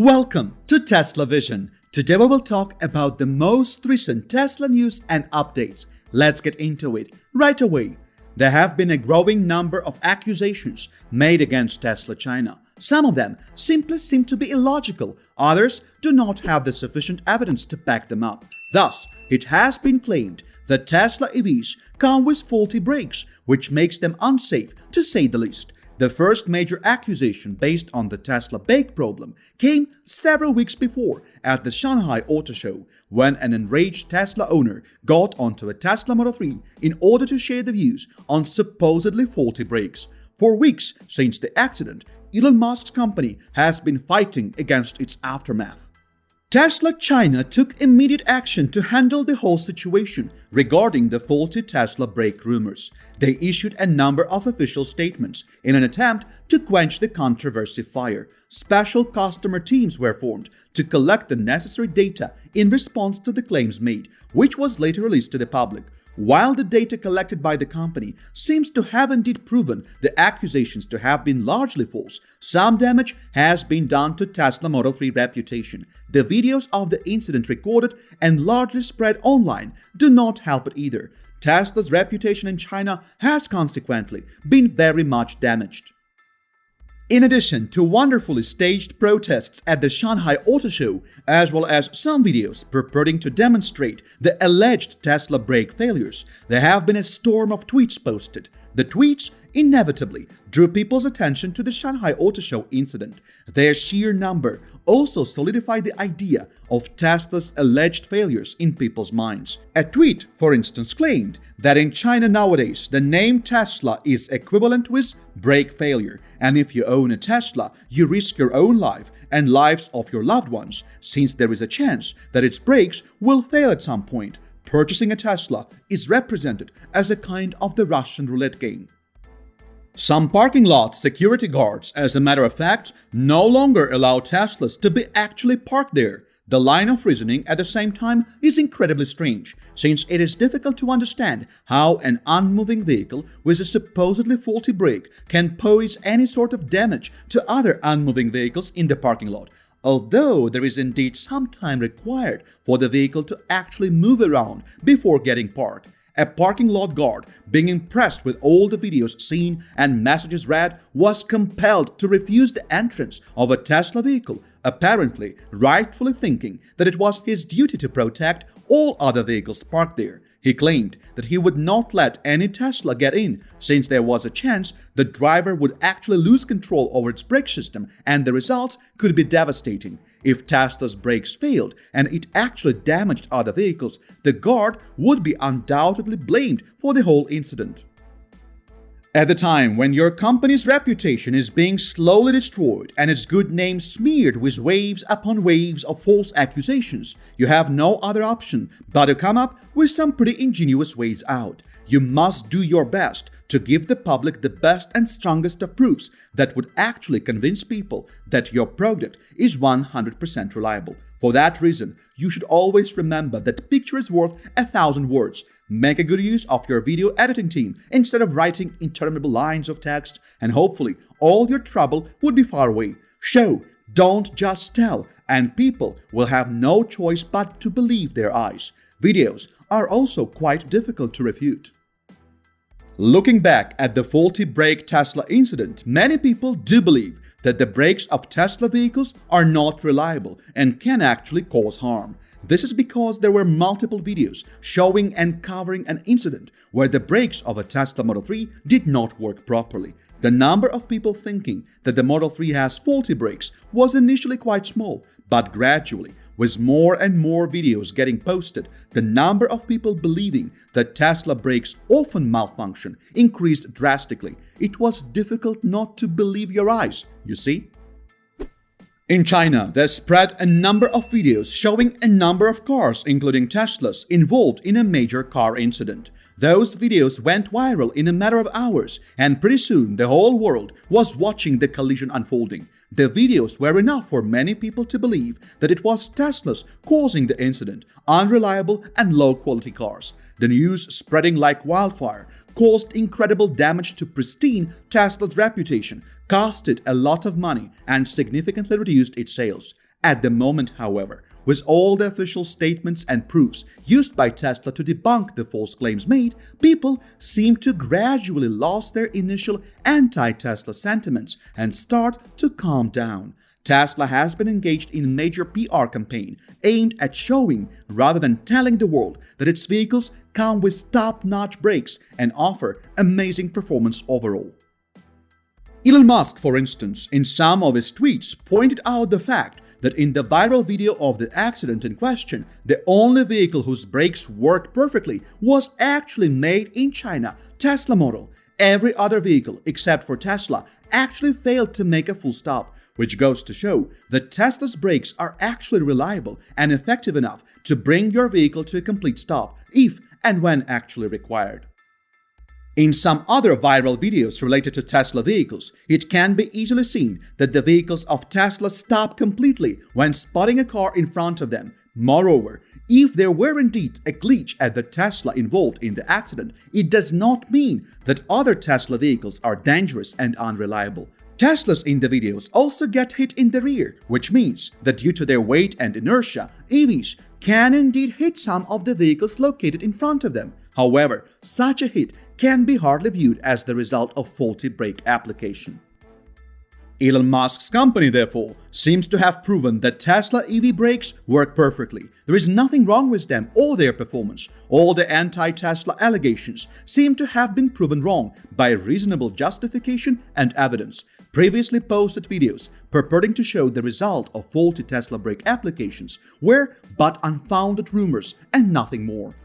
Welcome to Tesla Vision. Today we will talk about the most recent Tesla news and updates. Let's get into it right away. There have been a growing number of accusations made against Tesla China. Some of them simply seem to be illogical, others do not have the sufficient evidence to back them up. Thus, it has been claimed that Tesla EVs come with faulty brakes, which makes them unsafe to say the least. The first major accusation based on the Tesla brake problem came several weeks before at the Shanghai Auto Show, when an enraged Tesla owner got onto a Tesla Model 3 in order to share the views on supposedly faulty brakes. For weeks since the accident, Elon Musk's company has been fighting against its aftermath. Tesla China took immediate action to handle the whole situation regarding the faulty Tesla brake rumors. They issued a number of official statements in an attempt to quench the controversy fire. Special customer teams were formed to collect the necessary data in response to the claims made, which was later released to the public. While the data collected by the company seems to have indeed proven the accusations to have been largely false, some damage has been done to Tesla Model 3 reputation. The videos of the incident recorded and largely spread online do not help it either. Tesla's reputation in China has consequently been very much damaged. In addition to wonderfully staged protests at the Shanghai Auto Show, as well as some videos purporting to demonstrate the alleged Tesla brake failures, there have been a storm of tweets posted. The tweets inevitably drew people's attention to the Shanghai Auto Show incident. Their sheer number also solidified the idea of Tesla's alleged failures in people's minds. A tweet, for instance, claimed that in China nowadays, the name Tesla is equivalent with brake failure, and if you own a Tesla, you risk your own life and lives of your loved ones, since there is a chance that its brakes will fail at some point. Purchasing a Tesla is represented as a kind of the Russian roulette game. Some parking lot security guards, as a matter of fact, no longer allow Teslas to be actually parked there. The line of reasoning at the same time is incredibly strange, since it is difficult to understand how an unmoving vehicle with a supposedly faulty brake can pose any sort of damage to other unmoving vehicles in the parking lot, although there is indeed some time required for the vehicle to actually move around before getting parked. A parking lot guard, being impressed with all the videos seen and messages read, was compelled to refuse the entrance of a Tesla vehicle, apparently rightfully thinking that it was his duty to protect all other vehicles parked there. He claimed that he would not let any Tesla get in, since there was a chance the driver would actually lose control over its brake system, and the results could be devastating. If Tesla's brakes failed and it actually damaged other vehicles, the guard would be undoubtedly blamed for the whole incident. At the time when your company's reputation is being slowly destroyed and its good name smeared with waves upon waves of false accusations, you have no other option but to come up with some pretty ingenious ways out. You must do your best to give the public the best and strongest of proofs that would actually convince people that your product is 100% reliable. For that reason, you should always remember that picture is worth 1,000 words. Make a good use of your video editing team instead of writing interminable lines of text, and hopefully all your trouble would be far away. Show, don't just tell, and people will have no choice but to believe their eyes. Videos are also quite difficult to refute. Looking back at the faulty brake Tesla incident, many people do believe that the brakes of Tesla vehicles are not reliable and can actually cause harm. This is because there were multiple videos showing and covering an incident where the brakes of a Tesla Model 3 did not work properly. The number of people thinking that the Model 3 has faulty brakes was initially quite small, but gradually, with more and more videos getting posted, the number of people believing that Tesla brakes often malfunction increased drastically. It was difficult not to believe your eyes, you see? In China, there spread a number of videos showing a number of cars, including Teslas, involved in a major car incident. Those videos went viral in a matter of hours, and pretty soon the whole world was watching the collision unfolding. The videos were enough for many people to believe that it was Teslas causing the incident, unreliable and low-quality cars. The news, spreading like wildfire, caused incredible damage to pristine Tesla's reputation, cost it a lot of money, and significantly reduced its sales. At the moment, however, with all the official statements and proofs used by Tesla to debunk the false claims made, people seem to gradually lose their initial anti-Tesla sentiments and start to calm down. Tesla has been engaged in a major PR campaign aimed at showing, rather than telling the world, that its vehicles come with top-notch brakes and offer amazing performance overall. Elon Musk, for instance, in some of his tweets pointed out the fact that in the viral video of the accident in question, the only vehicle whose brakes worked perfectly was actually made in China, Tesla model. Every other vehicle, except for Tesla, actually failed to make a full stop, which goes to show that Tesla's brakes are actually reliable and effective enough to bring your vehicle to a complete stop, if and when actually required. In some other viral videos related to Tesla vehicles, it can be easily seen that the vehicles of Tesla stop completely when spotting a car in front of them. Moreover, if there were indeed a glitch at the Tesla involved in the accident, it does not mean that other Tesla vehicles are dangerous and unreliable. Teslas in the videos also get hit in the rear, which means that due to their weight and inertia, EVs can indeed hit some of the vehicles located in front of them. However, such a hit can be hardly viewed as the result of faulty brake application. Elon Musk's company, therefore, seems to have proven that Tesla EV brakes work perfectly. There is nothing wrong with them or their performance. All the anti-Tesla allegations seem to have been proven wrong by reasonable justification and evidence. Previously posted videos purporting to show the result of faulty Tesla brake applications were but unfounded rumors and nothing more.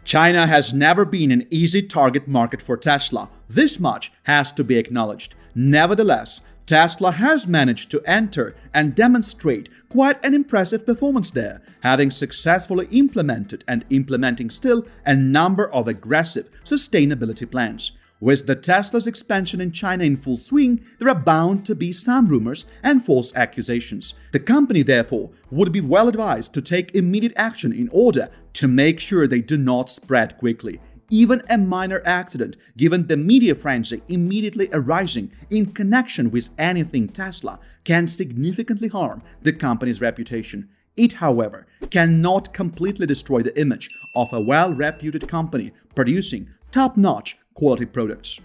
China has never been an easy target market for Tesla. This much has to be acknowledged. Nevertheless, Tesla has managed to enter and demonstrate quite an impressive performance there, having successfully implemented and implementing still a number of aggressive sustainability plans. With the Tesla's expansion in China in full swing, there are bound to be some rumors and false accusations. The company, therefore, would be well advised to take immediate action in order to make sure they do not spread quickly. Even a minor accident, given the media frenzy immediately arising in connection with anything Tesla, can significantly harm the company's reputation. It, however, cannot completely destroy the image of a well-reputed company producing top-notch quality products.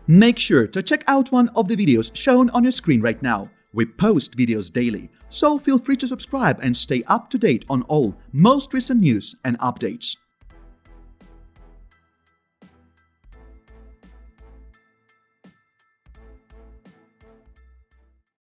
Make sure to check out one of the videos shown on your screen right now. We post videos daily, so feel free to subscribe and stay up to date on all most recent news and updates.